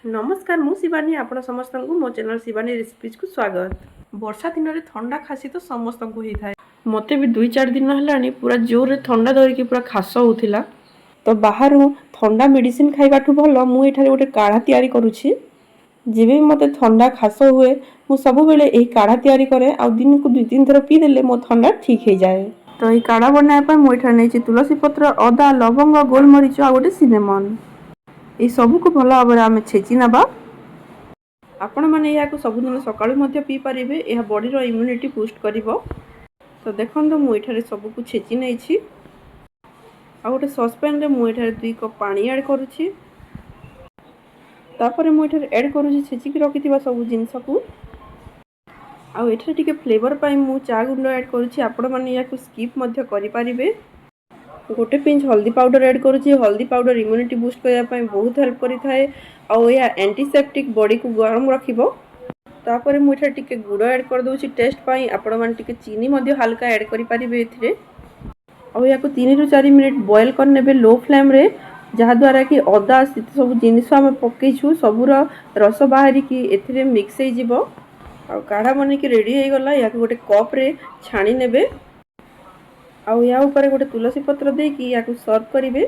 नमस्कार मु शिवानी आपण समस्त को मो चैनल शिवानी रेसिपीज को स्वागत। वर्षा दिन में ठंडा खासी तो समस्त को होता है। मत भी 2-4 दिन है पूरा जोर रे ठंडा धरिकी पूरा खास होता तो बाहर ठंडा मेडिसिन खाइबा भल मुझे गोटे काढ़ा तैयारी करुछि। जब भी मत ठंडा खास हुए मु सब बेले यही काढ़ा तैयारी करे आ दिन को 2-3 थर पीदेले मो ठंडा ठीक हो जाए। तो ये काढ़ा बनाया मुझे नहीं तुलसी पत्र अदा लवंग गोलमरीच आ गोटे सिनेमन ये सब को भल भाव आम छेची नवा। आपण मैंने यहाँ सबुदिन सका पी पारे यह बॉडीर इम्यूनिटी बूस्ट कर। तो देखो मुझे सबको छेची नहीं आ गोटे ससपैन रे मुझे 2 कप पानी ऐड करुँची। तापर मुझे ऐड करुँची छेचिकी रखि सब जिनस को आठे टिके फ्लेवर पाई मु चा गुंड ऐड करुँची। आपण मैंने यहाँ स्किप करें। गोटे पिंच हल्दी पाउडर ऐड करुँची। हल्दी पाउडर इम्यूनिटी बूस्ट करने बहुत हेल्प करें और यह एंटीसेप्टिक बॉडी को गरम रखिबो। तापर मुझे टिके गुड़ ऐड कर दूची टेस्ट पाई। आपण मैंने टिके चीनी हल्का ऐड करि परिबे एथिरे और या 3 ରୁ 4 मिनिट बॉयल कर नेबे लो फ्लेम रे, जहाँ द्वारा कि अदा सब जिनिस आम पकईछु सबूर रस बाहरी की एथिरे मिक्स हो जिवो। आ काढ़ा बन के रेडी हो गला। या गोटे कप रे छाणी नेबे आउ या ऊपर गोटे तुलसी पत्र देकी या सर्व करेंगे।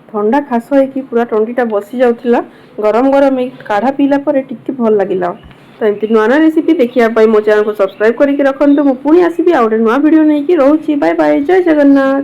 ठंडा खास होगी पूरा टंडीटा बसी जाऊला गरम गरम काढ़ा पीला टिके भल लगे। तो एमती नुआ नुआ रेसिपी देखिए मो चैनल को सब्सक्राइब करके रखते। मुझे पुणी आसबि आ गोटे नुआ वीडियो नहीं कि रोची। बाय बाय, जय जगन्नाथ।